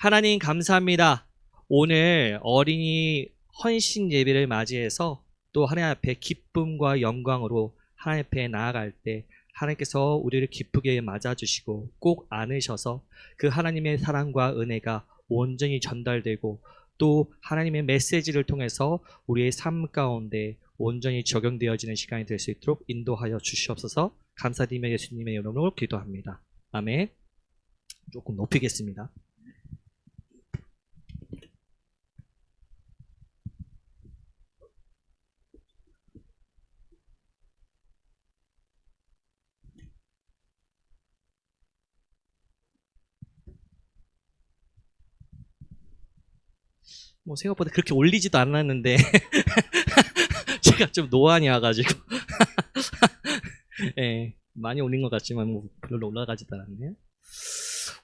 하나님 감사합니다. 오늘 어린이 헌신 예배를 맞이해서 또 하나님 앞에 기쁨과 영광으로 하나님 앞에 나아갈 때 하나님께서 우리를 기쁘게 맞아주시고 꼭 안으셔서 그 하나님의 사랑과 은혜가 온전히 전달되고 또 하나님의 메시지를 통해서 우리의 삶 가운데 온전히 적용되어지는 시간이 될 수 있도록 인도하여 주시옵소서. 감사드리며 예수님의 이름으로 기도합니다. 아멘. 조금 높이겠습니다. 뭐 생각보다 그렇게 올리지도 않았는데 제가 좀 노안이 와가지고 예, 많이 올린 것 같지만 뭐 별로 올라가지도 않았네요.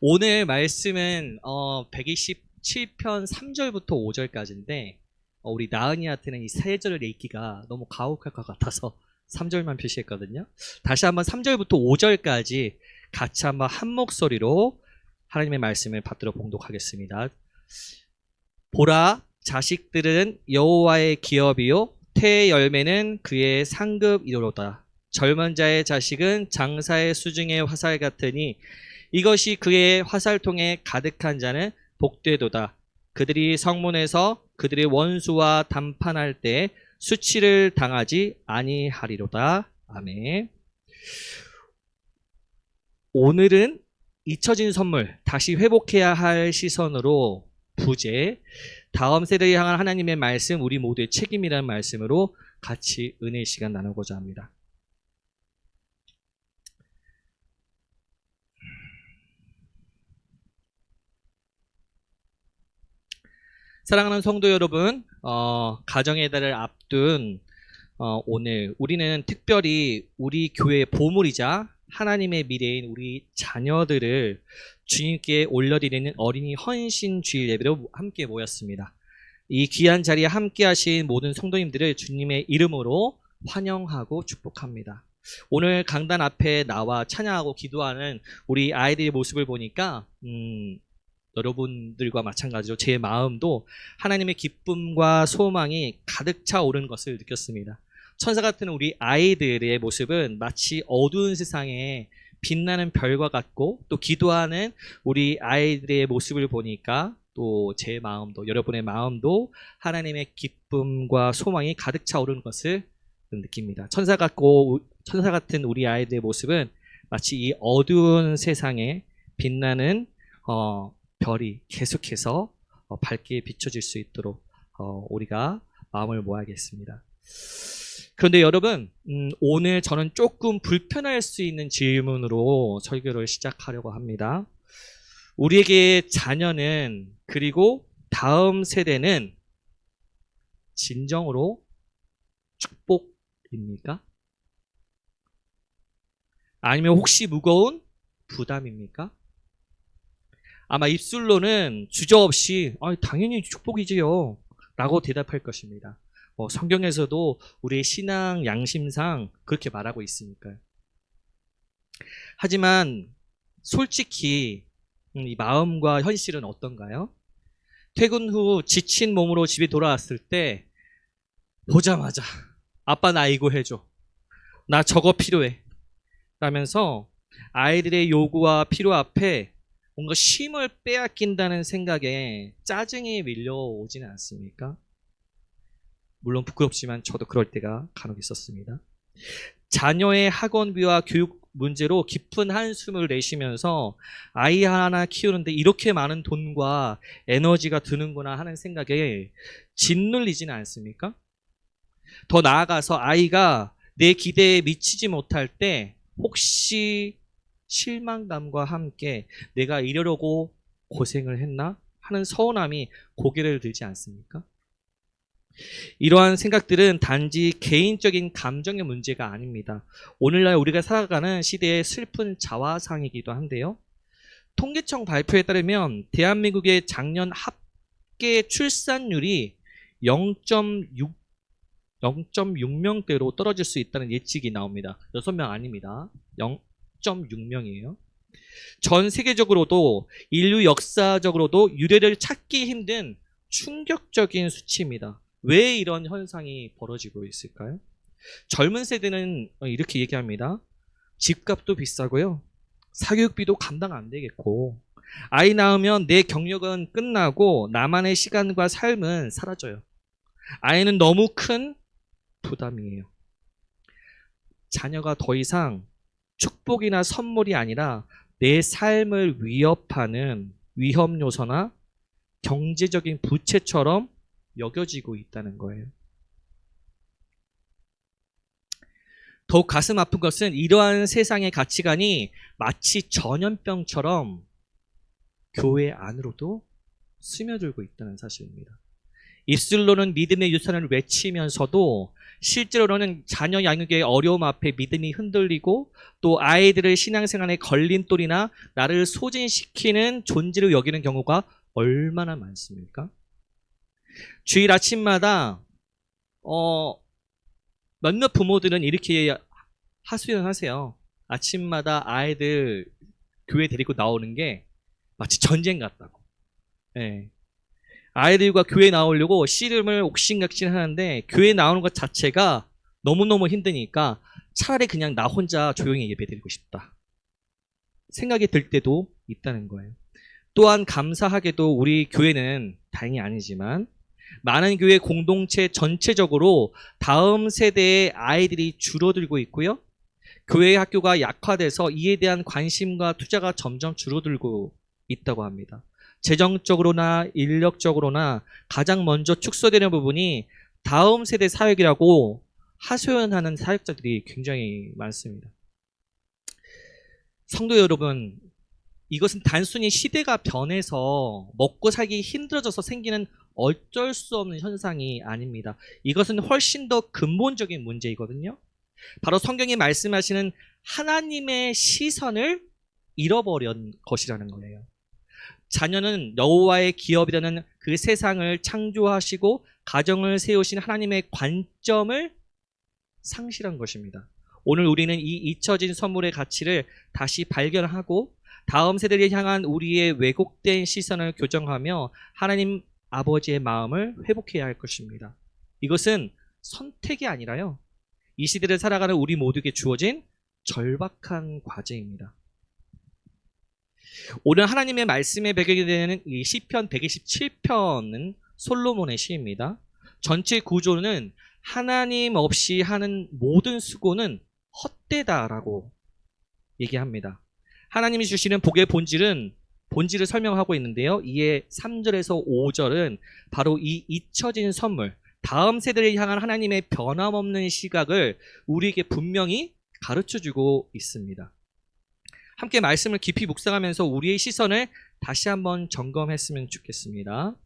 오늘 말씀은 127편 3절부터 5절까지인데 우리 나은이한테는 이 세 절을 읽기가 너무 가혹할 것 같아서 3절만 표시했거든요. 다시 한번 3절부터 5절까지 같이 한번 한 목소리로 하나님의 말씀을 받들어 봉독하겠습니다. 보라, 자식들은 여호와의 기업이요 태의 열매는 그의 상급이로다. 젊은 자의 자식은 장사의 수중의 화살 같으니 이것이 그의 화살통에 가득한 자는 복되도다. 그들이 성문에서 그들의 원수와 담판할 때 수치를 당하지 아니하리로다. 아멘. 오늘은 잊혀진 선물, 다시 회복해야 할 시선으로 부제, 다음 세대를 향한 하나님의 말씀, 우리 모두의 책임이라는 말씀으로 같이 은혜의 시간 나누고자 합니다. 사랑하는 성도 여러분, 가정의 달을 앞둔 오늘 우리는 특별히 우리 교회의 보물이자 하나님의 미래인 우리 자녀들을 주님께 올려드리는 어린이 헌신 주일 예배로 함께 모였습니다. 이 귀한 자리에 함께 하신 모든 성도님들을 주님의 이름으로 환영하고 축복합니다. 오늘 강단 앞에 나와 찬양하고 기도하는 우리 아이들의 모습을 보니까 여러분들과 마찬가지로 제 마음도 하나님의 기쁨과 소망이 가득 차 오른 것을 느꼈습니다. 천사 같은 우리 아이들의 모습은 마치 어두운 세상에 빛나는 별과 같고 또 기도하는 우리 아이들의 모습을 보니까 또 제 마음도 여러분의 마음도 하나님의 기쁨과 소망이 가득 차 오른 것을 느낍니다. 천사 같은 우리 아이들의 모습은 마치 이 어두운 세상에 빛나는 별이 계속해서 밝게 비춰질 수 있도록 우리가 마음을 모아야겠습니다. 그런데 여러분, 오늘 저는 조금 불편할 수 있는 질문으로 설교를 시작하려고 합니다. 우리에게 자녀는 그리고 다음 세대는 진정으로 축복입니까? 아니면 혹시 무거운 부담입니까? 아마 입술로는 주저없이 당연히 축복이지요 라고 대답할 것입니다. 성경에서도 우리의 신앙 양심상 그렇게 말하고 있으니까요. 하지만 솔직히 이 마음과 현실은 어떤가요? 퇴근 후 지친 몸으로 집에 돌아왔을 때 보자마자 아빠 나 이거 해줘, 나 저거 필요해 라면서 아이들의 요구와 필요 앞에 뭔가 쉼을 빼앗긴다는 생각에 짜증이 밀려오지는 않습니까? 물론 부끄럽지만 저도 그럴 때가 간혹 있었습니다. 자녀의 학원비와 교육 문제로 깊은 한숨을 내쉬면서 아이 하나 키우는데 이렇게 많은 돈과 에너지가 드는구나 하는 생각에 짓눌리지는 않습니까? 더 나아가서 아이가 내 기대에 미치지 못할 때 혹시 실망감과 함께 내가 이러려고 고생을 했나 하는 서운함이 고개를 들지 않습니까? 이러한 생각들은 단지 개인적인 감정의 문제가 아닙니다. 오늘날 우리가 살아가는 시대의 슬픈 자화상이기도 한데요. 통계청 발표에 따르면 대한민국의 작년 합계 출산율이 0.6명대로 떨어질 수 있다는 예측이 나옵니다. 6명 아닙니다. 0.6명이에요. 전 세계적으로도 인류 역사적으로도 유례를 찾기 힘든 충격적인 수치입니다. 왜 이런 현상이 벌어지고 있을까요? 젊은 세대는 이렇게 얘기합니다. 집값도 비싸고요. 사교육비도 감당 안 되겠고, 아이 낳으면 내 경력은 끝나고 나만의 시간과 삶은 사라져요. 아이는 너무 큰 부담이에요. 자녀가 더 이상 축복이나 선물이 아니라 내 삶을 위협하는 위험 요소나 경제적인 부채처럼 여겨지고 있다는 거예요. 더욱 가슴 아픈 것은 이러한 세상의 가치관이 마치 전염병처럼 교회 안으로도 스며들고 있다는 사실입니다. 입술로는 믿음의 유산을 외치면서도 실제로는 자녀 양육의 어려움 앞에 믿음이 흔들리고 또 아이들을 신앙생활의 걸림돌이나 나를 소진시키는 존재로 여기는 경우가 얼마나 많습니까? 주일 아침마다 몇몇 부모들은 이렇게 하소연하세요. 아침마다 아이들 교회 데리고 나오는 게 마치 전쟁 같다고. 네. 아이들과 교회 나오려고 씨름을 옥신각신 하는데 교회 나오는 것 자체가 너무너무 힘드니까 차라리 그냥 나 혼자 조용히 예배 드리고 싶다 생각이 들 때도 있다는 거예요. 또한 감사하게도 우리 교회는 다행히 아니지만 많은 교회 공동체 전체적으로 다음 세대의 아이들이 줄어들고 있고요. 교회 학교가 약화돼서 이에 대한 관심과 투자가 점점 줄어들고 있다고 합니다. 재정적으로나 인력적으로나 가장 먼저 축소되는 부분이 다음 세대 사역이라고 하소연하는 사역자들이 굉장히 많습니다. 성도 여러분, 이것은 단순히 시대가 변해서 먹고 살기 힘들어져서 생기는 어쩔 수 없는 현상이 아닙니다. 이것은 훨씬 더 근본적인 문제이거든요. 바로 성경이 말씀하시는 하나님의 시선을 잃어버린 것이라는 거예요. 자녀는 여호와의 기업이라는 그 세상을 창조하시고 가정을 세우신 하나님의 관점을 상실한 것입니다. 오늘 우리는 이 잊혀진 선물의 가치를 다시 발견하고 다음 세대를 향한 우리의 왜곡된 시선을 교정하며 하나님 아버지의 마음을 회복해야 할 것입니다. 이것은 선택이 아니라요, 이 시대를 살아가는 우리 모두에게 주어진 절박한 과제입니다. 오늘 하나님의 말씀의 배경이 되는 이 시편 127편은 솔로몬의 시입니다. 전체 구조는 하나님 없이 하는 모든 수고는 헛되다라고 얘기합니다. 하나님이 주시는 복의 본질을 설명하고 있는데요. 이에 3절에서 5절은 바로 이 잊혀진 선물, 다음 세대를 향한 하나님의 변함없는 시각을 우리에게 분명히 가르쳐주고 있습니다. 함께 말씀을 깊이 묵상하면서 우리의 시선을 다시 한번 점검했으면 좋겠습니다.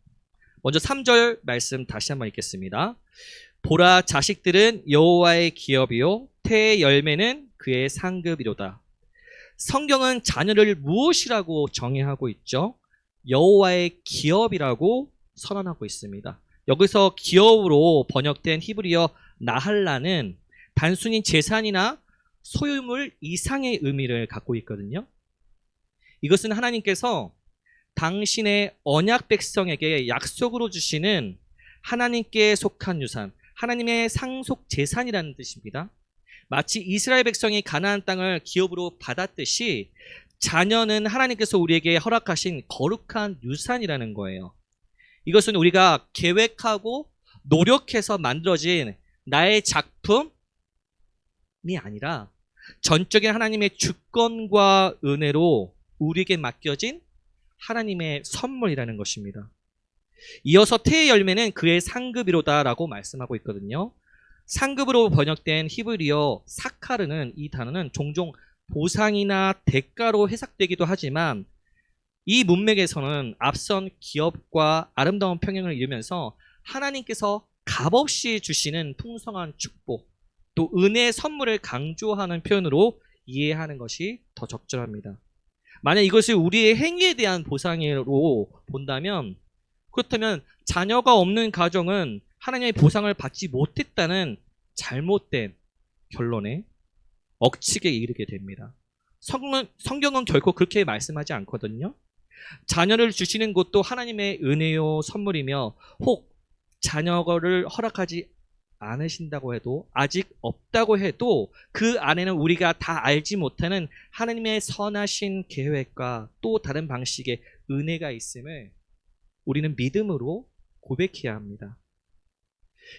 먼저 3절 말씀 다시 한번 읽겠습니다. 보라, 자식들은 여호와의 기업이요 태의 열매는 그의 상급이로다. 성경은 자녀를 무엇이라고 정의하고 있죠? 여호와의 기업이라고 선언하고 있습니다. 여기서 기업으로 번역된 히브리어 나할라는 단순히 재산이나 소유물 이상의 의미를 갖고 있거든요. 이것은 하나님께서 당신의 언약 백성에게 약속으로 주시는 하나님께 속한 유산, 하나님의 상속 재산이라는 뜻입니다. 마치 이스라엘 백성이 가나안 땅을 기업으로 받았듯이 자녀는 하나님께서 우리에게 허락하신 거룩한 유산이라는 거예요. 이것은 우리가 계획하고 노력해서 만들어진 나의 작품이 아니라 전적인 하나님의 주권과 은혜로 우리에게 맡겨진 하나님의 선물이라는 것입니다. 이어서 태의 열매는 그의 상급이로다라고 말씀하고 있거든요. 상급으로 번역된 히브리어 사카르는, 이 단어는 종종 보상이나 대가로 해석되기도 하지만 이 문맥에서는 앞선 기업과 아름다운 평행을 이루면서 하나님께서 값없이 주시는 풍성한 축복, 또 은혜의 선물을 강조하는 표현으로 이해하는 것이 더 적절합니다. 만약 이것을 우리의 행위에 대한 보상으로 본다면, 그렇다면 자녀가 없는 가정은 하나님의 보상을 받지 못했다는 잘못된 결론에 억측에 이르게 됩니다. 성경은 결코 그렇게 말씀하지 않거든요. 자녀를 주시는 것도 하나님의 은혜요 선물이며 혹 자녀를 허락하지 않으신다고 해도 아직 없다고 해도 그 안에는 우리가 다 알지 못하는 하나님의 선하신 계획과 또 다른 방식의 은혜가 있음을 우리는 믿음으로 고백해야 합니다.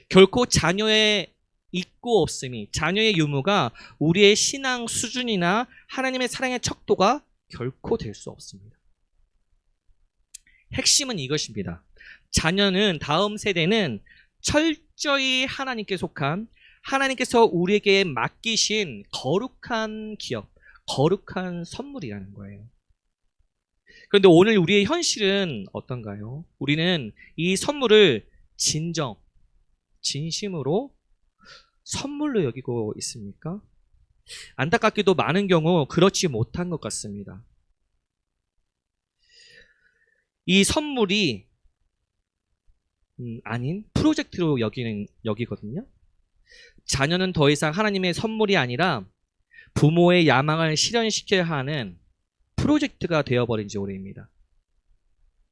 결코 자녀의 있고 없음이, 자녀의 유무가 우리의 신앙 수준이나 하나님의 사랑의 척도가 결코 될 수 없습니다. 핵심은 이것입니다. 자녀는, 다음 세대는 철저히 하나님께 속한, 하나님께서 우리에게 맡기신 거룩한 기업, 거룩한 선물이라는 거예요. 그런데 오늘 우리의 현실은 어떤가요? 우리는 이 선물을 진심으로 선물로 여기고 있습니까? 안타깝게도 많은 경우 그렇지 못한 것 같습니다. 이 선물이 아닌 프로젝트로 여기거든요. 자녀는 더 이상 하나님의 선물이 아니라 부모의 야망을 실현시켜야 하는 프로젝트가 되어버린 지 오래입니다.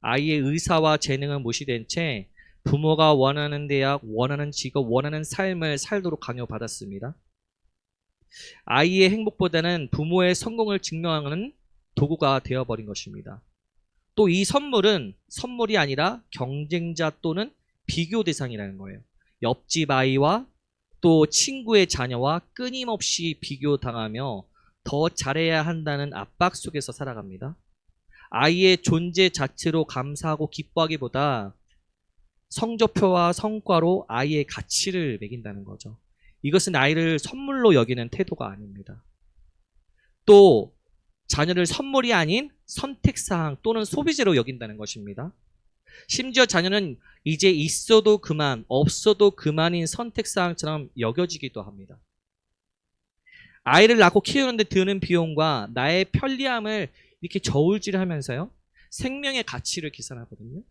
아이의 의사와 재능은 무시된 채 부모가 원하는 대학, 원하는 직업, 원하는 삶을 살도록 강요받았습니다. 아이의 행복보다는 부모의 성공을 증명하는 도구가 되어버린 것입니다. 또 이 선물은 선물이 아니라 경쟁자 또는 비교 대상이라는 거예요. 옆집 아이와 또 친구의 자녀와 끊임없이 비교당하며 더 잘해야 한다는 압박 속에서 살아갑니다. 아이의 존재 자체로 감사하고 기뻐하기보다 성적표와 성과로 아이의 가치를 매긴다는 거죠. 이것은 아이를 선물로 여기는 태도가 아닙니다. 또 자녀를 선물이 아닌 선택사항 또는 소비재로 여긴다는 것입니다. 심지어 자녀는 이제 있어도 그만, 없어도 그만인 선택사항처럼 여겨지기도 합니다. 아이를 낳고 키우는데 드는 비용과 나의 편리함을 이렇게 저울질하면서요, 생명의 가치를 계산하거든요.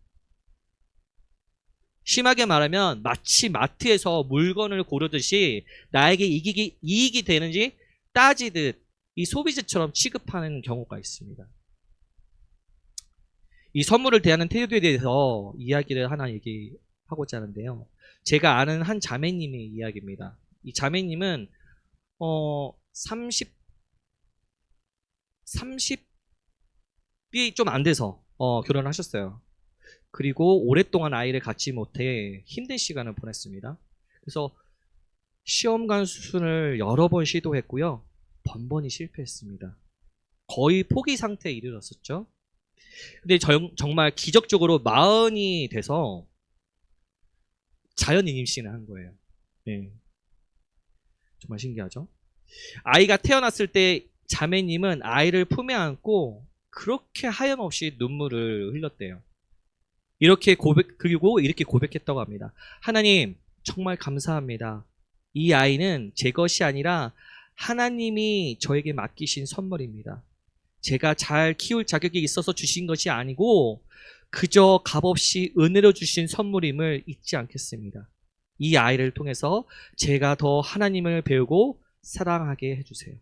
심하게 말하면 마치 마트에서 물건을 고르듯이 나에게 이익이 되는지 따지듯 이 소비재처럼 취급하는 경우가 있습니다. 이 선물을 대하는 태도에 대해서 이야기를 하나 얘기하고자 하는데요. 제가 아는 한 자매님의 이야기입니다. 이 자매님은 30이 좀 안 돼서 결혼을 하셨어요. 그리고 오랫동안 아이를 갖지 못해 힘든 시간을 보냈습니다. 그래서 시험관 수술을 여러 번 시도했고요. 번번이 실패했습니다. 거의 포기 상태에 이르렀었죠. 근데 정말 기적적으로 40이 돼서 자연인 임신을 한 거예요. 네. 정말 신기하죠? 아이가 태어났을 때 자매님은 아이를 품에 안고 그렇게 하염없이 눈물을 흘렸대요. 그리고 이렇게 고백했다고 합니다. 하나님, 정말 감사합니다. 이 아이는 제 것이 아니라 하나님이 저에게 맡기신 선물입니다. 제가 잘 키울 자격이 있어서 주신 것이 아니고 그저 값없이 은혜로 주신 선물임을 잊지 않겠습니다. 이 아이를 통해서 제가 더 하나님을 배우고 사랑하게 해주세요.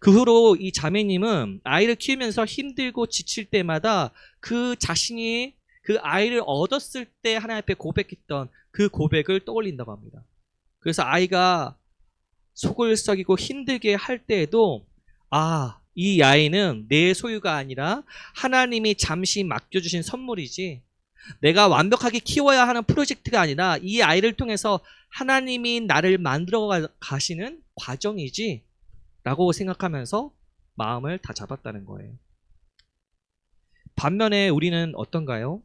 그 후로 이 자매님은 아이를 키우면서 힘들고 지칠 때마다 그 자신이 그 아이를 얻었을 때 하나님 앞에 고백했던 그 고백을 떠올린다고 합니다. 그래서 아이가 속을 썩이고 힘들게 할 때에도 이 아이는 내 소유가 아니라 하나님이 잠시 맡겨주신 선물이지, 내가 완벽하게 키워야 하는 프로젝트가 아니라 이 아이를 통해서 하나님이 나를 만들어 가시는 과정이지 라고 생각하면서 마음을 다 잡았다는 거예요. 반면에 우리는 어떤가요?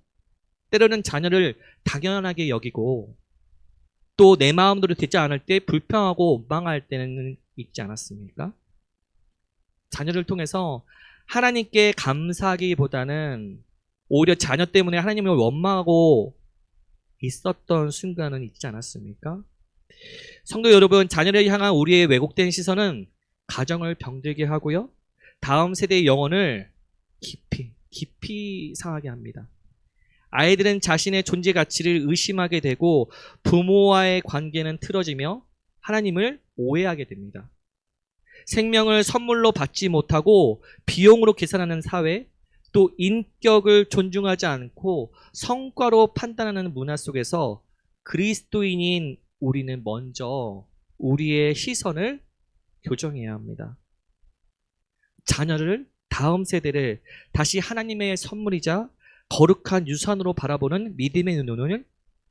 때로는 자녀를 당연하게 여기고 또 내 마음대로 되지 않을 때 불평하고 원망할 때는 있지 않았습니까? 자녀를 통해서 하나님께 감사하기보다는 오히려 자녀 때문에 하나님을 원망하고 있었던 순간은 있지 않았습니까? 성도 여러분, 자녀를 향한 우리의 왜곡된 시선은 가정을 병들게 하고요, 다음 세대의 영혼을 깊이 상하게 합니다. 아이들은 자신의 존재 가치를 의심하게 되고 부모와의 관계는 틀어지며 하나님을 오해하게 됩니다. 생명을 선물로 받지 못하고 비용으로 계산하는 사회, 또 인격을 존중하지 않고 성과로 판단하는 문화 속에서 그리스도인인 우리는 먼저 우리의 시선을 교정해야 합니다. 자녀를, 다음 세대를 다시 하나님의 선물이자 거룩한 유산으로 바라보는 믿음의 눈을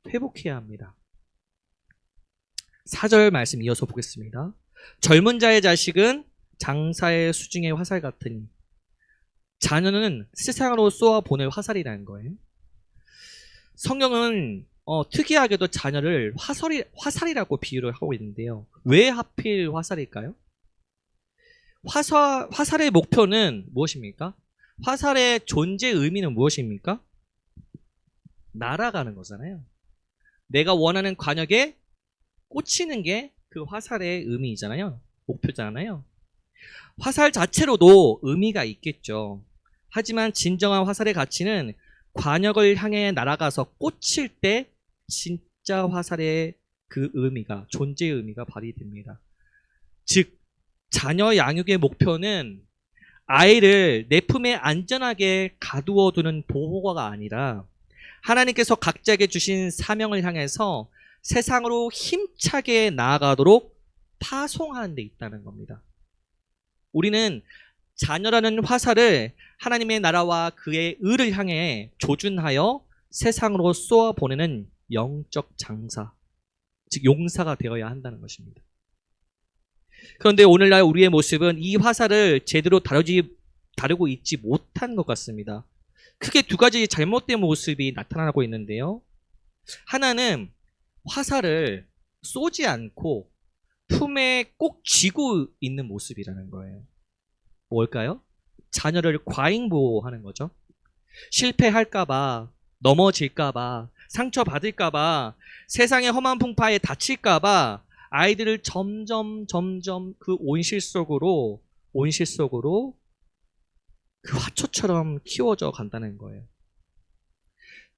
회복해야 합니다. 4절 말씀 이어서 보겠습니다. 젊은 자의 자식은 장사의 수중의 화살 같으니 자녀는 세상으로 쏘아 보낼 화살이라는 거예요. 성경은 특이하게도 자녀를 화살이라고 비유를 하고 있는데요. 왜 하필 화살일까요? 화살의 목표는 무엇입니까? 화살의 존재 의미는 무엇입니까? 날아가는 거잖아요. 내가 원하는 관역에 꽂히는 게 그 화살의 의미이잖아요. 목표잖아요. 화살 자체로도 의미가 있겠죠. 하지만 진정한 화살의 가치는 관역을 향해 날아가서 꽂힐 때 진짜 화살의 그 의미가, 존재의 의미가 발휘됩니다. 즉, 자녀 양육의 목표는 아이를 내 품에 안전하게 가두어 두는 보호가 아니라 하나님께서 각자에게 주신 사명을 향해서 세상으로 힘차게 나아가도록 파송하는 데 있다는 겁니다. 우리는 자녀라는 화살을 하나님의 나라와 그의 의를 향해 조준하여 세상으로 쏘아 보내는 영적 장사, 즉 용사가 되어야 한다는 것입니다. 그런데 오늘날 우리의 모습은 이 화살을 제대로 다루고 있지 못한 것 같습니다. 크게 두 가지 잘못된 모습이 나타나고 있는데요. 하나는 화살을 쏘지 않고 품에 꼭 쥐고 있는 모습이라는 거예요. 뭘까요? 자녀를 과잉보호하는 거죠. 실패할까봐, 넘어질까봐, 상처받을까봐, 세상의 험한 풍파에 다칠까봐 아이들을 점점 그 온실 속으로 그 화초처럼 키워져 간다는 거예요.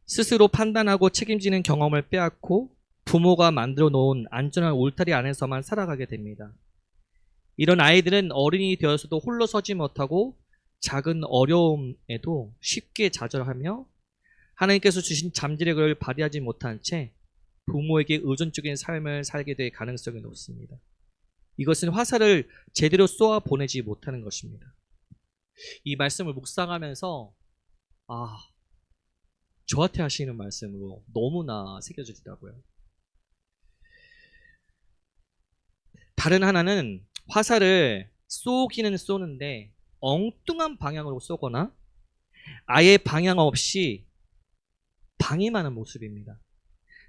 스스로 판단하고 책임지는 경험을 빼앗고 부모가 만들어 놓은 안전한 울타리 안에서만 살아가게 됩니다. 이런 아이들은 어른이 되어서도 홀로 서지 못하고 작은 어려움에도 쉽게 좌절하며 하나님께서 주신 잠재력을 발휘하지 못한 채 부모에게 의존적인 삶을 살게 될 가능성이 높습니다. 이것은 화살을 제대로 쏘아 보내지 못하는 것입니다. 이 말씀을 묵상하면서 저한테 하시는 말씀으로 너무나 새겨지더라고요. 다른 하나는 화살을 쏘기는 쏘는데 엉뚱한 방향으로 쏘거나 아예 방향 없이 방임하는 모습입니다.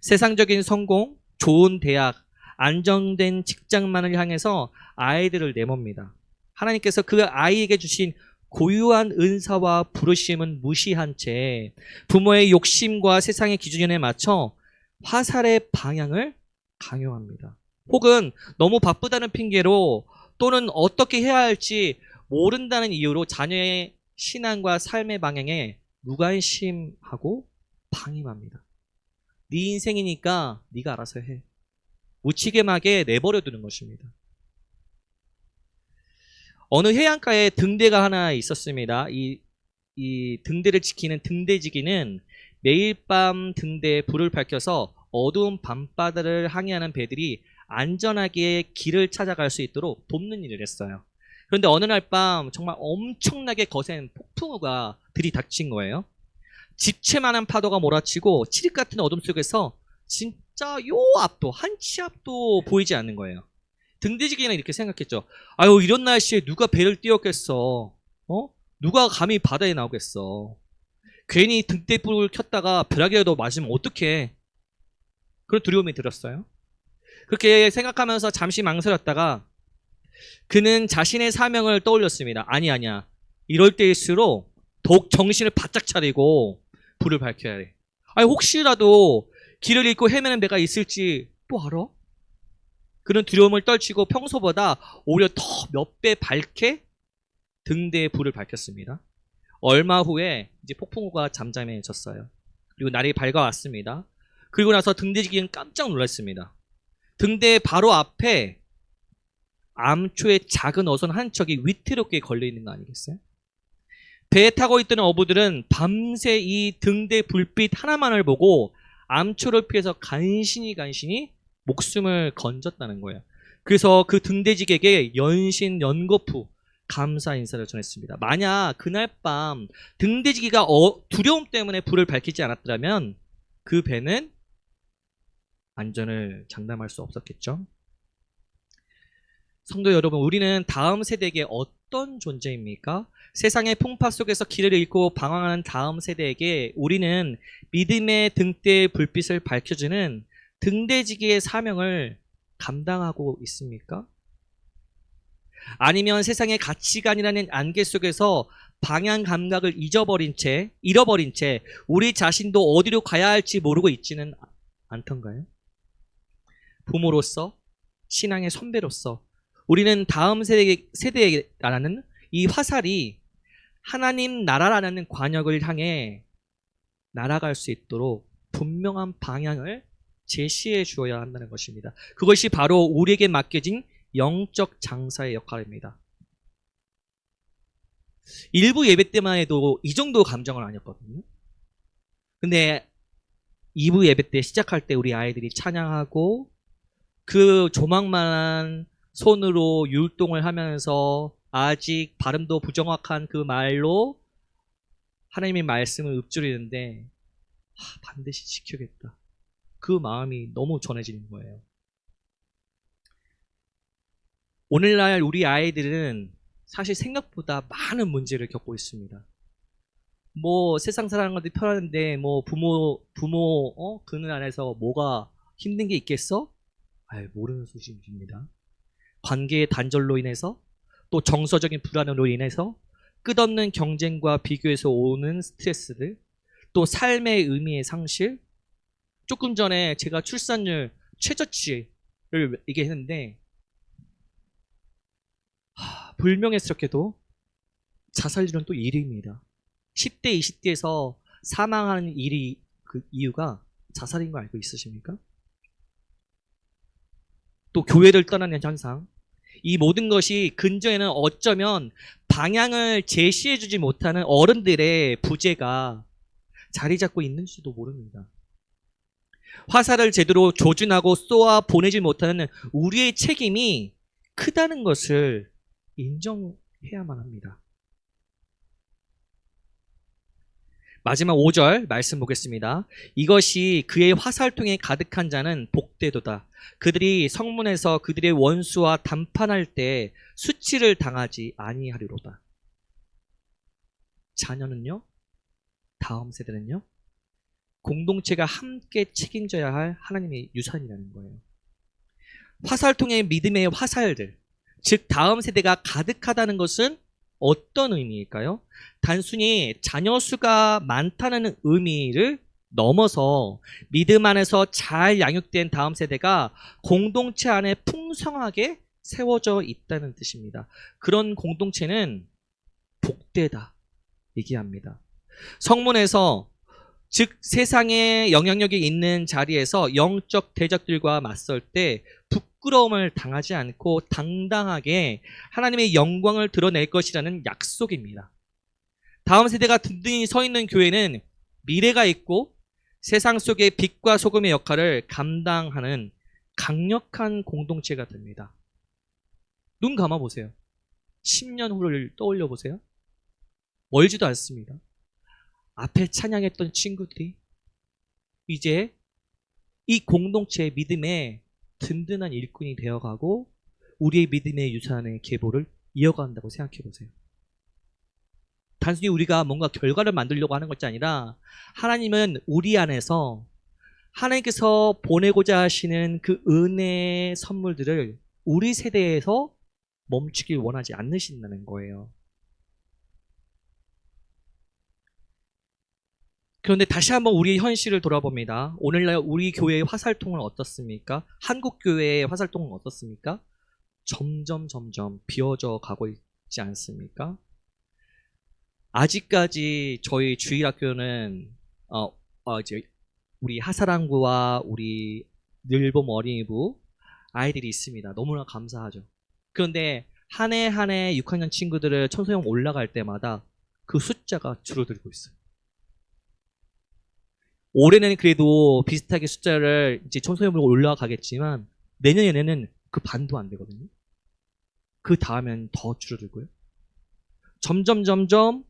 세상적인 성공, 좋은 대학, 안정된 직장만을 향해서 아이들을 내멉니다. 하나님께서 그 아이에게 주신 고유한 은사와 부르심은 무시한 채 부모의 욕심과 세상의 기준에 맞춰 화살의 방향을 강요합니다. 혹은 너무 바쁘다는 핑계로 또는 어떻게 해야 할지 모른다는 이유로 자녀의 신앙과 삶의 방향에 무관심하고 방임합니다. 네 인생이니까 네가 알아서 해. 무책임하게 내버려 두는 것입니다. 어느 해안가에 등대가 하나 있었습니다. 이 등대를 지키는 등대지기는 매일 밤 등대에 불을 밝혀서 어두운 밤바다를 항해하는 배들이 안전하게 길을 찾아갈 수 있도록 돕는 일을 했어요. 그런데 어느 날 밤 정말 엄청나게 거센 폭풍우가 들이닥친 거예요. 집채만한 파도가 몰아치고 칠흑 같은 어둠 속에서 진짜 요 앞도 한 치 앞도 보이지 않는 거예요. 등대지기는 이렇게 생각했죠. 아유, 이런 날씨에 누가 배를 띄웠겠어? 누가 감히 바다에 나오겠어? 괜히 등대불을 켰다가 벼락이라도 맞으면 어떡해? 그런 두려움이 들었어요. 그렇게 생각하면서 잠시 망설였다가 그는 자신의 사명을 떠올렸습니다. 아니야. 이럴 때일수록 더욱 정신을 바짝 차리고 불을 밝혀야 해. 아니, 혹시라도 길을 잃고 헤매는 배가 있을지 또 알아? 그런 두려움을 떨치고 평소보다 오히려 더 몇 배 밝게 등대에 불을 밝혔습니다. 얼마 후에 이제 폭풍우가 잠잠해졌어요. 그리고 날이 밝아왔습니다. 그리고 나서 등대지기는 깜짝 놀랐습니다. 등대 바로 앞에 암초의 작은 어선 한 척이 위태롭게 걸려 있는 거 아니겠어요? 배에 타고 있던 어부들은 밤새 이 등대 불빛 하나만을 보고 암초를 피해서 간신히 목숨을 건졌다는 거예요. 그래서 그 등대직에게 연신 연거푸 감사 인사를 전했습니다. 만약 그날 밤 등대지기가 두려움 때문에 불을 밝히지 않았더라면 그 배는 안전을 장담할 수 없었겠죠. 성도 여러분, 우리는 다음 세대에게 어떤 존재입니까? 세상의 풍파 속에서 길을 잃고 방황하는 다음 세대에게 우리는 믿음의 등대의 불빛을 밝혀주는 등대지기의 사명을 감당하고 있습니까? 아니면 세상의 가치관이라는 안개 속에서 방향 감각을 잃어버린 채 우리 자신도 어디로 가야 할지 모르고 있지는 않던가요? 부모로서, 신앙의 선배로서 우리는 다음 세대에 나라는 이 화살이 하나님 나라라는 관역을 향해 날아갈 수 있도록 분명한 방향을 제시해 주어야 한다는 것입니다. 그것이 바로 우리에게 맡겨진 영적 장사의 역할입니다. 일부 예배 때만 해도 이 정도 감정은 아니었거든요. 근데 2부 예배 때 시작할 때 우리 아이들이 찬양하고 그 조망만한 손으로 율동을 하면서 아직 발음도 부정확한 그 말로 하나님의 말씀을 읊조리는데 반드시 지키겠다. 그 마음이 너무 전해지는 거예요. 오늘날 우리 아이들은 사실 생각보다 많은 문제를 겪고 있습니다. 뭐 세상 사는 것도 편한데 뭐 부모 그늘 안에서 뭐가 힘든 게 있겠어? 모르는 소식입니다. 관계의 단절로 인해서 또 정서적인 불안으로 인해서 끝없는 경쟁과 비교에서 오는 스트레스들, 또 삶의 의미의 상실. 조금 전에 제가 출산율 최저치를 얘기했는데 불명예스럽게도 자살률은 또 1위입니다. 10대, 20대에서 사망하는 그 이유가 자살인 거 알고 있으십니까? 또 교회를 떠나는 현상. 이 모든 것이 근저에는 어쩌면 방향을 제시해주지 못하는 어른들의 부재가 자리 잡고 있는지도 모릅니다. 화살을 제대로 조준하고 쏘아 보내지 못하는 우리의 책임이 크다는 것을 인정해야만 합니다. 마지막 5절 말씀 보겠습니다. 이것이 그의 화살통에 가득한 자는 복되도다. 그들이 성문에서 그들의 원수와 담판할 때 수치를 당하지 아니하리로다. 자녀는요? 다음 세대는요? 공동체가 함께 책임져야 할 하나님의 유산이라는 거예요. 화살통의 믿음의 화살들, 즉 다음 세대가 가득하다는 것은 어떤 의미일까요? 단순히 자녀 수가 많다는 의미를 넘어서 믿음 안에서 잘 양육된 다음 세대가 공동체 안에 풍성하게 세워져 있다는 뜻입니다. 그런 공동체는 복되다 얘기합니다. 성문에서 즉 세상에 영향력이 있는 자리에서 영적 대적들과 맞설 때 부끄러움을 당하지 않고 당당하게 하나님의 영광을 드러낼 것이라는 약속입니다. 다음 세대가 든든히 서 있는 교회는 미래가 있고 세상 속의 빛과 소금의 역할을 감당하는 강력한 공동체가 됩니다. 눈 감아보세요. 10년 후를 떠올려 보세요. 멀지도 않습니다. 앞에 찬양했던 친구들이 이제 이 공동체의 믿음의 든든한 일꾼이 되어가고 우리의 믿음의 유산의 계보를 이어간다고 생각해 보세요. 단순히 우리가 뭔가 결과를 만들려고 하는 것이 아니라 하나님은 우리 안에서 하나님께서 보내고자 하시는 그 은혜의 선물들을 우리 세대에서 멈추길 원하지 않으신다는 거예요. 그런데 다시 한번 우리의 현실을 돌아봅니다. 오늘날 우리 교회의 화살통은 어떻습니까? 한국 교회의 화살통은 어떻습니까? 점점 비어져 가고 있지 않습니까? 아직까지 저희 주일학교는 이제 우리 하사랑부와 우리 늘봄 어린이부 아이들이 있습니다. 너무나 감사하죠. 그런데 한 해 한 해 6학년 친구들을 청소년 올라갈 때마다 그 숫자가 줄어들고 있어요. 올해는 그래도 비슷하게 숫자를 이제 청소년으로 올라가겠지만 내년에는 그 반도 안 되거든요. 그 다음엔 더 줄어들고요. 점점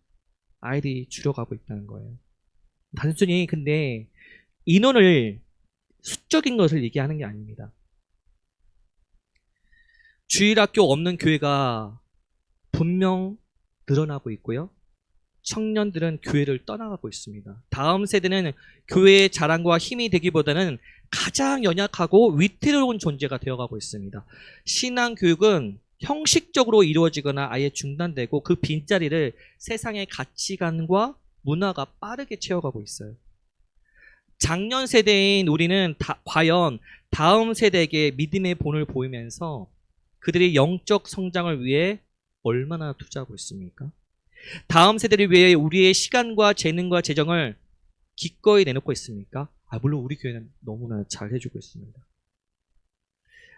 아이들이 줄어가고 있다는 거예요. 단순히 근데 인원을 수적인 것을 얘기하는 게 아닙니다. 주일학교 없는 교회가 분명 늘어나고 있고요. 청년들은 교회를 떠나가고 있습니다. 다음 세대는 교회의 자랑과 힘이 되기보다는 가장 연약하고 위태로운 존재가 되어가고 있습니다. 신앙교육은 형식적으로 이루어지거나 아예 중단되고 그 빈자리를 세상의 가치관과 문화가 빠르게 채워가고 있어요. 작년 세대인 우리는 과연 다음 세대에게 믿음의 본을 보이면서 그들의 영적 성장을 위해 얼마나 투자하고 있습니까? 다음 세대를 위해 우리의 시간과 재능과 재정을 기꺼이 내놓고 있습니까? 물론 우리 교회는 너무나 잘 해주고 있습니다.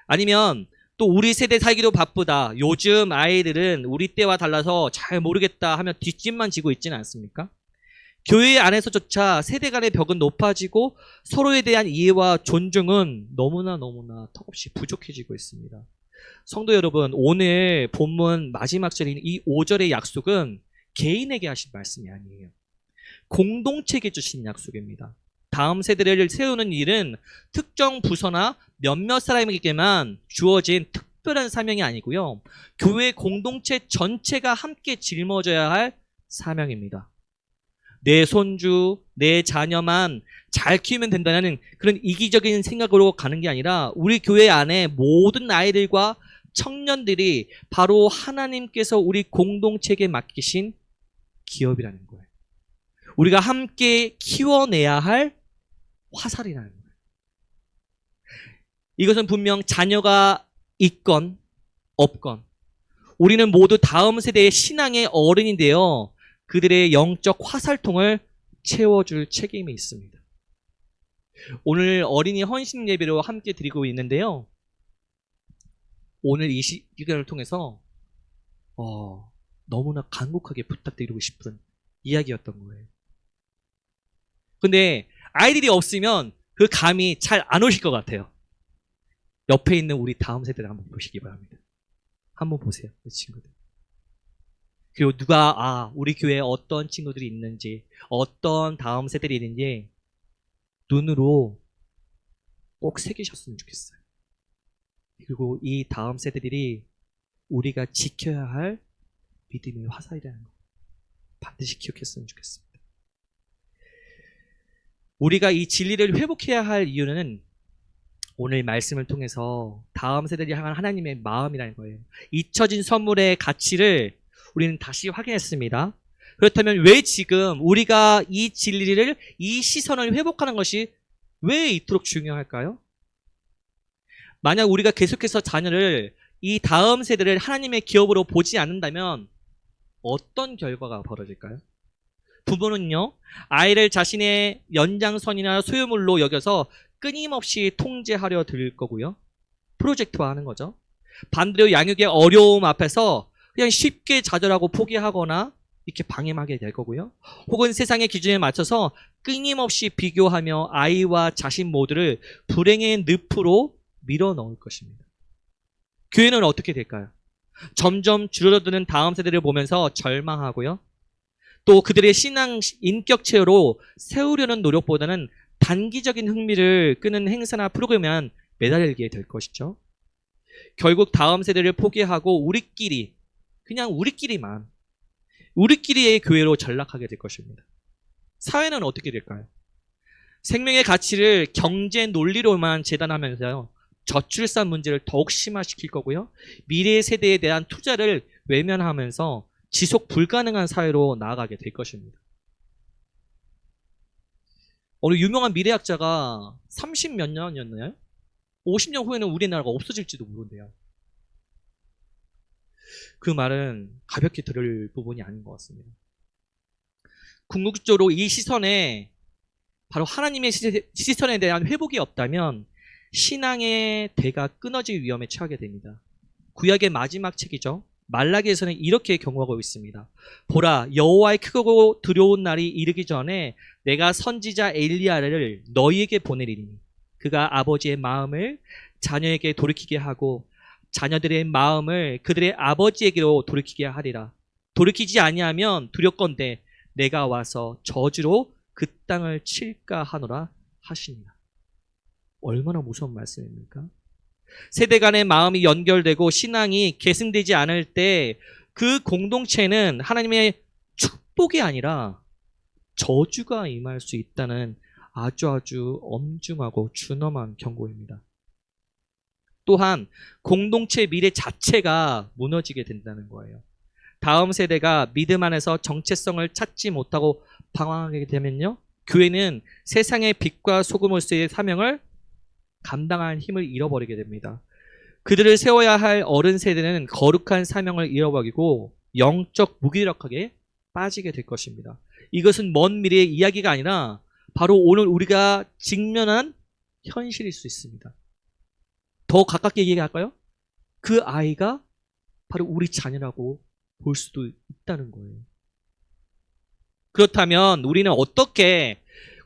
아니면 또 우리 세대 살기도 바쁘다. 요즘 아이들은 우리 때와 달라서 잘 모르겠다 하면 뒷짐만 지고 있지는 않습니까? 교회 안에서조차 세대 간의 벽은 높아지고 서로에 대한 이해와 존중은 너무나 턱없이 부족해지고 있습니다. 성도 여러분, 오늘 본문 마지막 절인 이 5절의 약속은 개인에게 하신 말씀이 아니에요. 공동체에게 주신 약속입니다. 다음 세대를 세우는 일은 특정 부서나 몇몇 사람에게만 주어진 특별한 사명이 아니고요. 교회 공동체 전체가 함께 짊어져야 할 사명입니다. 내 손주, 내 자녀만 잘 키우면 된다는 그런 이기적인 생각으로 가는 게 아니라 우리 교회 안에 모든 아이들과 청년들이 바로 하나님께서 우리 공동체에게 맡기신 기업이라는 거예요. 우리가 함께 키워내야 할 화살이라는 거예요. 이것은 분명 자녀가 있건 없건 우리는 모두 다음 세대의 신앙의 어른이 되어 그들의 영적 화살통을 채워줄 책임이 있습니다. 오늘 어린이 헌신 예배로 함께 드리고 있는데요. 오늘 이 시간을 통해서 너무나 간곡하게 부탁드리고 싶은 이야기였던 거예요. 근데 아이들이 없으면 그 감이 잘 안 오실 것 같아요. 옆에 있는 우리 다음 세대를 한번 보시기 바랍니다. 한번 보세요, 그 친구들. 그리고 누가 우리 교회에 어떤 친구들이 있는지, 어떤 다음 세대들이 있는지 눈으로 꼭 새기셨으면 좋겠어요. 그리고 이 다음 세대들이 우리가 지켜야 할 믿음의 화살이라는 거 반드시 기억했으면 좋겠습니다. 우리가 이 진리를 회복해야 할 이유는 오늘 말씀을 통해서 다음 세대를 향한 하나님의 마음이라는 거예요. 잊혀진 선물의 가치를 우리는 다시 확인했습니다. 그렇다면 왜 지금 우리가 이 진리를, 이 시선을 회복하는 것이 왜 이토록 중요할까요? 만약 우리가 계속해서 자녀를, 이 다음 세대를 하나님의 기업으로 보지 않는다면 어떤 결과가 벌어질까요? 부모는요, 아이를 자신의 연장선이나 소유물로 여겨서 끊임없이 통제하려 들 거고요. 프로젝트화하는 거죠. 반대로 양육의 어려움 앞에서 그냥 쉽게 좌절하고 포기하거나 이렇게 방임하게 될 거고요. 혹은 세상의 기준에 맞춰서 끊임없이 비교하며 아이와 자신 모두를 불행의 늪으로 밀어 넣을 것입니다. 교회는 어떻게 될까요? 점점 줄어드는 다음 세대를 보면서 절망하고요. 또 그들의 신앙 인격 체어로 세우려는 노력보다는 단기적인 흥미를 끄는 행사나 프로그램에만 매달리게 될 것이죠. 결국 다음 세대를 포기하고 그냥 우리끼리의 교회로 전락하게 될 것입니다. 사회는 어떻게 될까요? 생명의 가치를 경제 논리로만 재단하면서요, 저출산 문제를 더욱 심화시킬 거고요. 미래 세대에 대한 투자를 외면하면서 지속 불가능한 사회로 나아가게 될 것입니다. 어느 유명한 미래학자가 30몇 년이었나요? 50년 후에는 우리나라가 없어질지도 모른대요. 그 말은 가볍게 들을 부분이 아닌 것 같습니다. 궁극적으로 이 시선에, 바로 하나님의 시선에 대한 회복이 없다면 신앙의 대가 끊어질 위험에 처하게 됩니다. 구약의 마지막 책이죠. 말라기에서는 이렇게 경고하고 있습니다. 보라, 여호와의 크고 두려운 날이 이르기 전에 내가 선지자 엘리야를 너희에게 보내리니 그가 아버지의 마음을 자녀에게 돌이키게 하고 자녀들의 마음을 그들의 아버지에게로 돌이키게 하리라. 돌이키지 아니하면 두렵건대 내가 와서 저주로 그 땅을 칠까 하노라 하시니라. 얼마나 무서운 말씀입니까? 세대 간의 마음이 연결되고 신앙이 계승되지 않을 때 그 공동체는 하나님의 축복이 아니라 저주가 임할 수 있다는 아주 엄중하고 준엄한 경고입니다. 또한 공동체 미래 자체가 무너지게 된다는 거예요. 다음 세대가 믿음 안에서 정체성을 찾지 못하고 방황하게 되면요, 교회는 세상의 빛과 소금으로서의 사명을 감당할 힘을 잃어버리게 됩니다. 그들을 세워야 할 어른 세대는 거룩한 사명을 잃어버리고 영적 무기력하게 빠지게 될 것입니다. 이것은 먼 미래의 이야기가 아니라 바로 오늘 우리가 직면한 현실일 수 있습니다. 더 가깝게 얘기할까요? 그 아이가 바로 우리 자녀라고 볼 수도 있다는 거예요. 그렇다면 우리는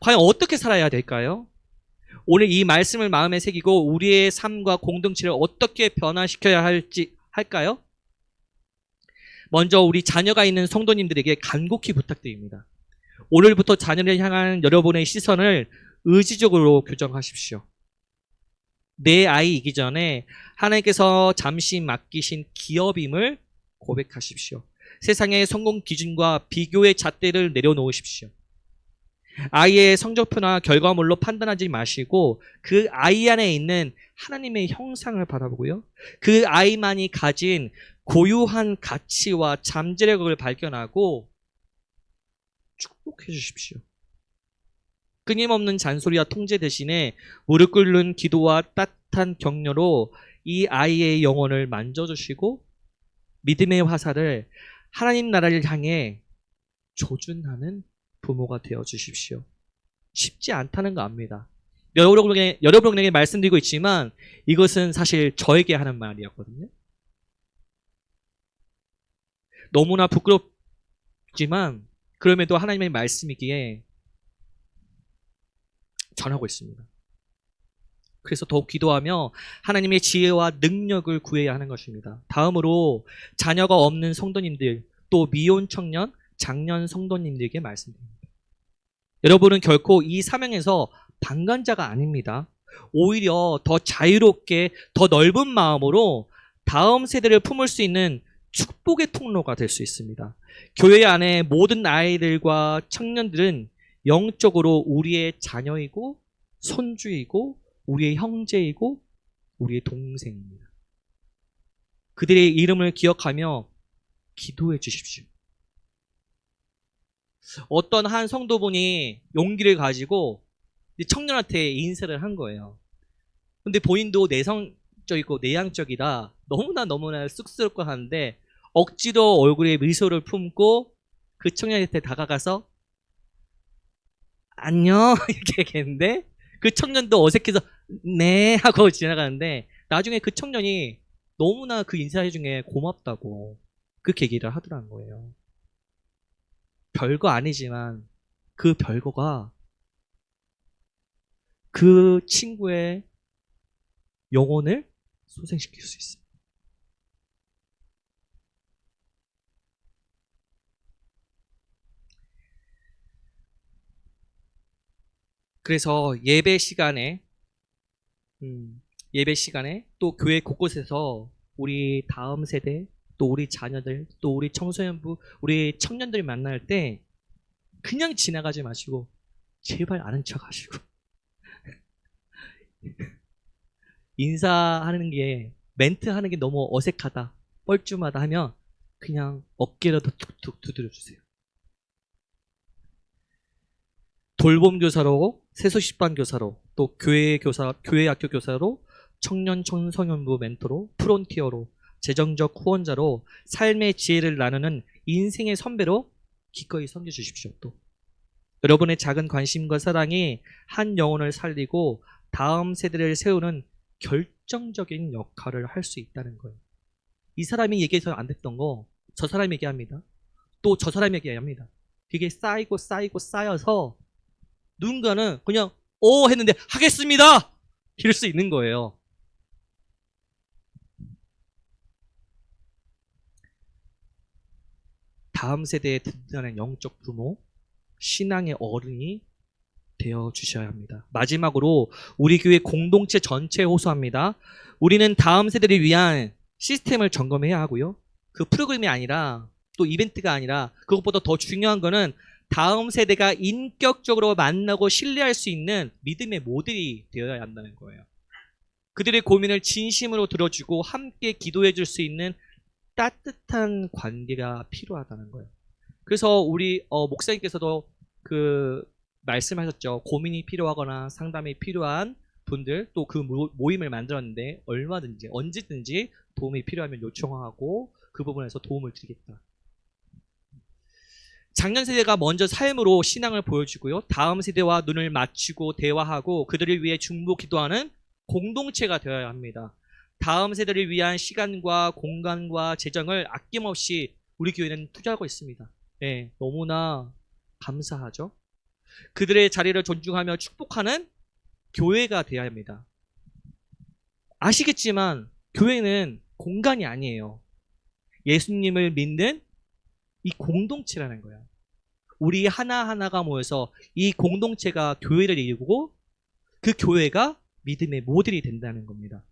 과연 어떻게 살아야 될까요? 오늘 이 말씀을 마음에 새기고 우리의 삶과 공동체를 어떻게 변화시켜야 할까요? 먼저 우리 자녀가 있는 성도님들에게 간곡히 부탁드립니다. 오늘부터 자녀를 향한 여러분의 시선을 의지적으로 교정하십시오. 내 아이이기 전에 하나님께서 잠시 맡기신 기업임을 고백하십시오. 세상의 성공 기준과 비교의 잣대를 내려놓으십시오. 아이의 성적표나 결과물로 판단하지 마시고 그 아이 안에 있는 하나님의 형상을 바라보고요, 그 아이만이 가진 고유한 가치와 잠재력을 발견하고 축복해 주십시오. 끊임없는 잔소리와 통제 대신에 무릎 꿇는 기도와 따뜻한 격려로 이 아이의 영혼을 만져주시고 믿음의 화살을 하나님 나라를 향해 조준하는 부모가 되어 주십시오. 쉽지 않다는 거 압니다. 여러분에게 말씀드리고 있지만 이것은 사실 저에게 하는 말이었거든요. 너무나 부끄럽지만 그럼에도 하나님의 말씀이기에 전하고 있습니다. 그래서 더욱 기도하며 하나님의 지혜와 능력을 구해야 하는 것입니다. 다음으로 자녀가 없는 성도님들, 또 미혼 청년, 장년 성도님들에게 말씀드립니다. 여러분은 결코 이 사명에서 방관자가 아닙니다. 오히려 더 자유롭게, 더 넓은 마음으로 다음 세대를 품을 수 있는 축복의 통로가 될 수 있습니다. 교회 안에 모든 아이들과 청년들은 영적으로 우리의 자녀이고 손주이고 우리의 형제이고 우리의 동생입니다. 그들의 이름을 기억하며 기도해 주십시오. 어떤 한 성도분이 용기를 가지고 청년한테 인사를 한 거예요. 근데 본인도 내성적이고 내향적이라 너무나 쑥스럽고 하는데 억지로 얼굴에 미소를 품고 그 청년한테 다가가서 안녕 이렇게 얘기했는데 그 청년도 어색해서 네 하고 지나가는데 나중에 그 청년이 너무나 그 인사 중에 고맙다고 그렇게 얘기를 하더라는 거예요. 별거 아니지만 그 별거가 그 친구의 영혼을 소생시킬 수 있습니다. 그래서 예배 시간에 또 교회 곳곳에서 우리 다음 세대, 또 우리 자녀들, 또 우리 청소년부, 우리 청년들이 만날 때 그냥 지나가지 마시고 제발 아는 척 하시고 인사하는 게, 멘트 하는 게 너무 어색하다, 뻘쭘하다 하면 그냥 어깨라도 툭툭 두드려주세요. 돌봄 교사로, 세소식반 교사로, 또 교회 학교 교사로, 청년 청소년부 멘토로, 프론티어로, 재정적 후원자로 삶의 지혜를 나누는 인생의 선배로 기꺼이 섬겨주십시오. 또 여러분의 작은 관심과 사랑이 한 영혼을 살리고 다음 세대를 세우는 결정적인 역할을 할 수 있다는 거예요. 이 사람이 얘기해서 안 됐던 거 저 사람이 얘기합니다. 또 저 사람이 얘기합니다. 그게 쌓이고 쌓이고 쌓여서 누군가는 그냥 했는데 하겠습니다! 이럴 수 있는 거예요. 다음 세대에 든든한 영적 부모, 신앙의 어른이 되어 주셔야 합니다. 마지막으로 우리 교회 공동체 전체에 호소합니다. 우리는 다음 세대를 위한 시스템을 점검해야 하고요. 그 프로그램이 아니라 또 이벤트가 아니라 그것보다 더 중요한 거는 다음 세대가 인격적으로 만나고 신뢰할 수 있는 믿음의 모델이 되어야 한다는 거예요. 그들의 고민을 진심으로 들어주고 함께 기도해 줄 수 있는 따뜻한 관계가 필요하다는 거예요. 그래서 우리 목사님께서도 그 말씀하셨죠. 고민이 필요하거나 상담이 필요한 분들 또 그 모임을 만들었는데 얼마든지 언제든지 도움이 필요하면 요청하고 그 부분에서 도움을 드리겠다. 작년 세대가 먼저 삶으로 신앙을 보여주고요. 다음 세대와 눈을 맞추고 대화하고 그들을 위해 중보 기도하는 공동체가 되어야 합니다. 다음 세대를 위한 시간과 공간과 재정을 아낌없이 우리 교회는 투자하고 있습니다. 네, 너무나 감사하죠. 그들의 자리를 존중하며 축복하는 교회가 되어야 합니다. 아시겠지만 교회는 공간이 아니에요. 예수님을 믿는 이 공동체라는 거야. 우리 하나하나가 모여서 이 공동체가 교회를 이루고 그 교회가 믿음의 모델이 된다는 겁니다.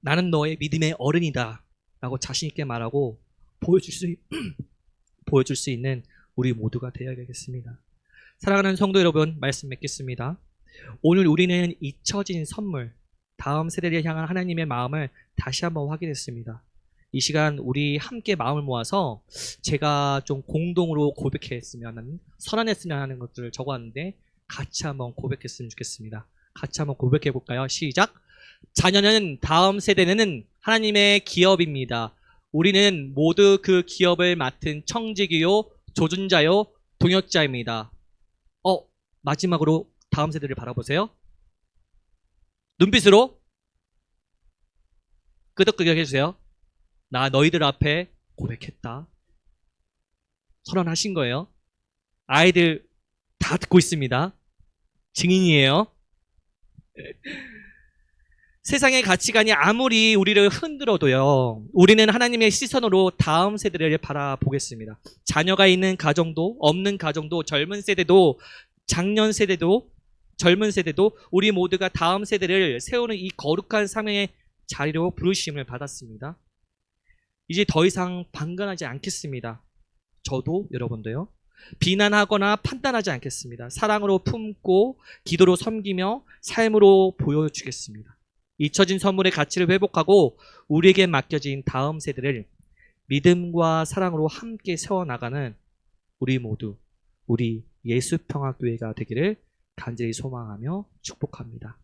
나는 너의 믿음의 어른이다 라고 자신있게 말하고 보여줄 수 있는 우리 모두가 되어야 되겠습니다. 사랑하는 성도 여러분, 말씀 맺겠습니다. 오늘 우리는 잊혀진 선물, 다음 세대를 향한 하나님의 마음을 다시 한번 확인했습니다. 이 시간 우리 함께 마음을 모아서 제가 좀 공동으로 고백했으면, 선언했으면 하는 것들을 적어왔는데 같이 한번 고백했으면 좋겠습니다. 같이 한번 고백해 볼까요? 시작! 자녀는 다음 세대는 하나님의 기업입니다. 우리는 모두 그 기업을 맡은 청지기요, 조준자요, 동역자입니다. 마지막으로 다음 세대를 바라보세요. 눈빛으로 끄덕끄덕 해주세요. 나 너희들 앞에 고백했다. 선언하신 거예요. 아이들 다 듣고 있습니다. 증인이에요. 세상의 가치관이 아무리 우리를 흔들어도요, 우리는 하나님의 시선으로 다음 세대를 바라보겠습니다. 자녀가 있는 가정도 없는 가정도 젊은 세대도 장년 세대도 젊은 세대도 우리 모두가 다음 세대를 세우는 이 거룩한 사명의 자리로 부르심을 받았습니다. 이제 더 이상 방관하지 않겠습니다. 저도 여러분도요. 비난하거나 판단하지 않겠습니다. 사랑으로 품고 기도로 섬기며 삶으로 보여주겠습니다. 잊혀진 선물의 가치를 회복하고 우리에게 맡겨진 다음 세대를 믿음과 사랑으로 함께 세워나가는 우리 모두, 우리 예수평화교회가 되기를 간절히 소망하며 축복합니다.